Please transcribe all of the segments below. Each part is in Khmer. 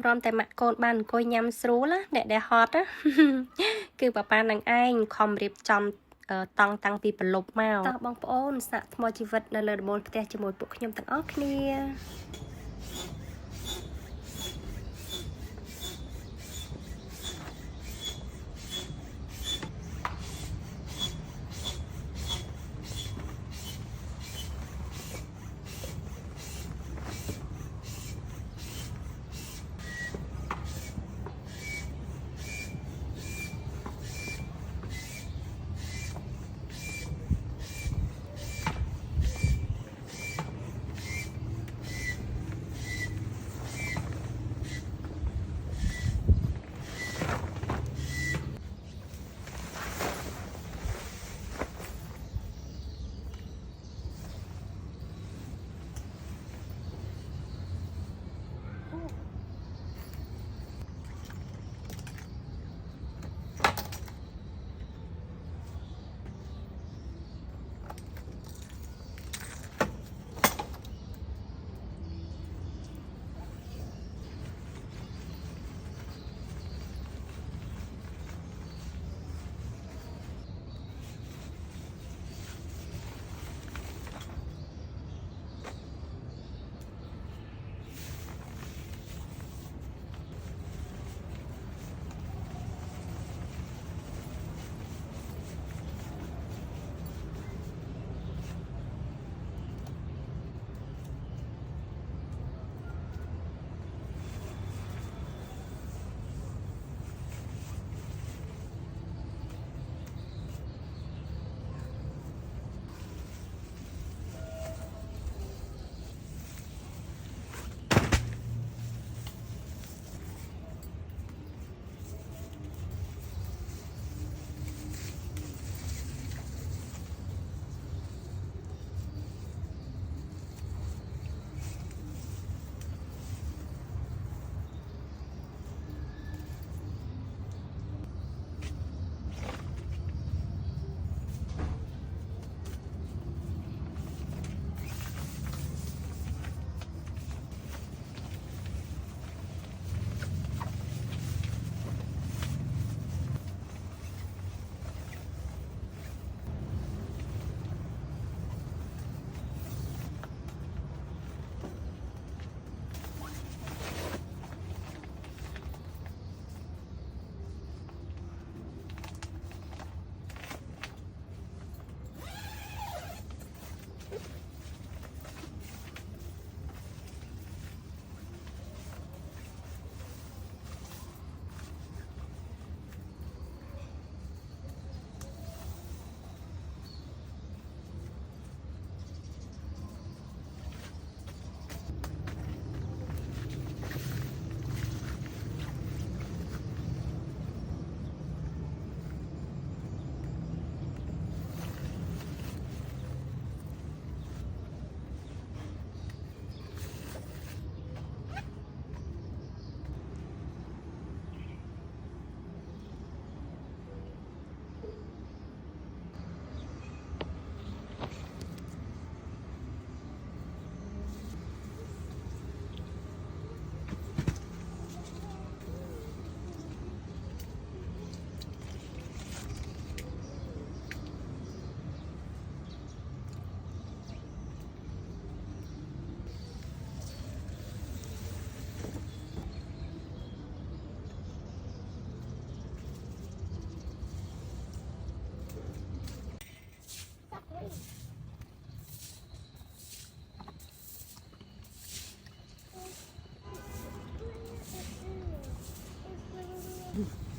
รอมแต่มะโกนบ้านก็ยำสรู้ละเด็ดเดฮอตนะ คือป้าปานางไอ้คอมริบจอมตังตังปีปลบมาต่อบองปอนสะทมชีวิตในเลือดบอลประเทศจมูกปุกยมตั้งออกเนี่ย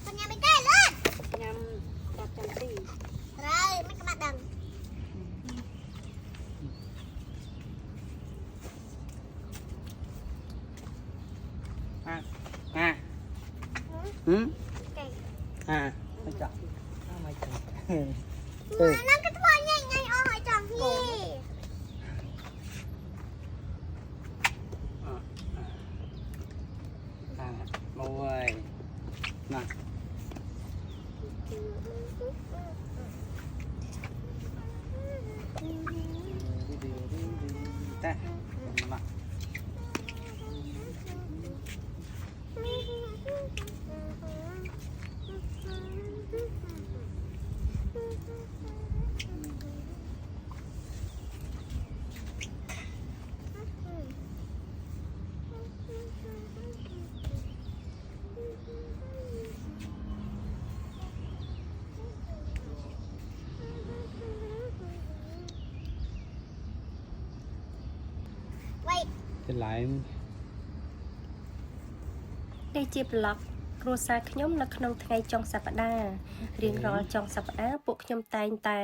Con nhà mình đây lên. nhằm đặt chân tì Rồi, mấy các bạn đừng. Mày chọn mày chọn Mà nó cái thôi nhanh nhanh ô hỏi chồng gì. môi nè ta เป็นหลาย đây chia block គ្រួសារខ្ញុំនៅក្នុងថ្ងៃចុងសប្តាហ៍រៀងរាល់ចុងសប្តាហ៍ពួកខ្ញុំតែងតែ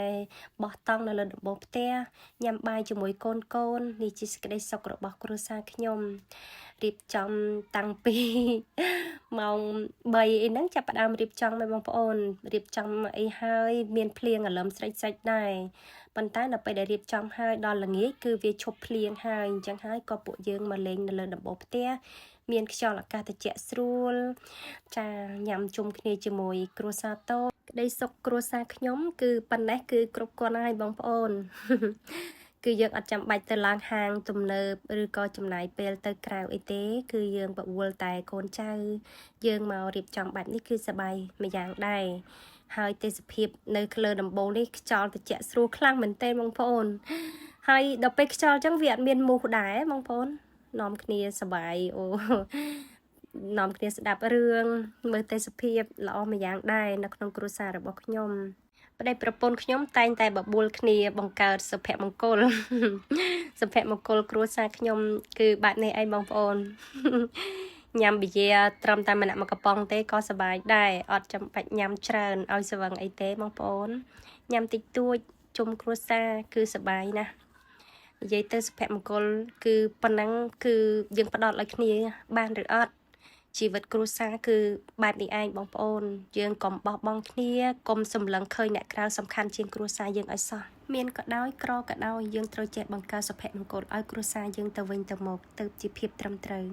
បោះតង់នៅលើដំបូលផ្ទះញ៉ាំបាយជាមួយកូននេះជាសេចក្តីសុខរបស់គ្រួសារខ្ញុំរៀបចំតាំងពីម៉ោង3អីហ្នឹងចាប់ផ្ដើមរៀបចំឲ្យបងប្អូនរៀបចំអីហើយមានភ្លៀងអារម្មណ៍ស្រេចដែរប៉ុន្តែដល់ពេលដែលរៀបចំហើយដល់ល្ងាចគឺវាឈប់ភ្លៀងហើយអញ្ចឹងហើយក៏ពួកយើងមកលេងនៅលើដំបូលផ្ទះមានខ្យល់អាកាសត្រជាក់ស្រួលចាញ៉ាំជុំគ្នាជាមួយគ្រួសារតូចក្តីសុខគ្រួសារខ្ញុំគឺប៉ុណ្ណេះគឺគ្រប់គ្រាន់ហើយបងប្អូន គឺយើងអត់ចាំបាច់ទៅឡើងហាងទំនើបឬក៏ចំណាយពេលទៅក្រៅអីទេគឺយើងបវល់តែកូនចៅយើងមករៀបចំបែបនេះគឺសប្បាយមួយយ៉ាងដែរហើយទេសភាពនៅលើដំបូលនេះខ្យល់ត្រជាក់ស្រួលខ្លាំងមែនទែនបងប្អូនហើយដល់ពេលខ្យល់អញ្ចឹងវាអត់មានមូសដែរបងប្អូននាំគ្នាសប្បាយអូនាំគ្នាស្ដាប់រឿងមើលទេសភាពល្អមួយយ៉ាងដែរនៅក្នុងគ្រួសាររបស់ខ្ញុំប្តីប្រពន្ធខ្ញុំតែងតែបបួលគ្នាបង្កើតសុភមង្គល សុភមង្គលគ្រួសារខ្ញុំគឺបែបនេះឯងបងប្អូន ញ៉ាំប៊ីយ៉ាត្រឹមតែម្នាក់មួយកំប៉ុងទេក៏សប្បាយដែរអត់ចាំបាច់ញ៉ាំច្រើនឲ្យស្វឹងអីទេបងប្អូនញ៉ាំតិចតួចជុំគ្រួសារគឺសប្បាយណាស់និយាយទៅសុភមង្គលគឺប៉ុណ្ណឹងគឺយើងផ្ដោតឲ្យគ្នាបានឬអត់ជីវិតគ្រួសារគឺបែបនេះឯងបងប្អូនយើងកុំបោះបង់គ្នាកុំសម្លឹងឃើញអ្នកក្រៅសំខាន់ជាងគ្រួសារយើងឲ្យសោះមានក៏ដោយក្រក៏ដោយយើងត្រូវចេះបង្កើតសុភមង្គលឲ្យគ្រួសារយើងទៅវិញទៅមកទៅជាភាពត្រឹមត្រូវ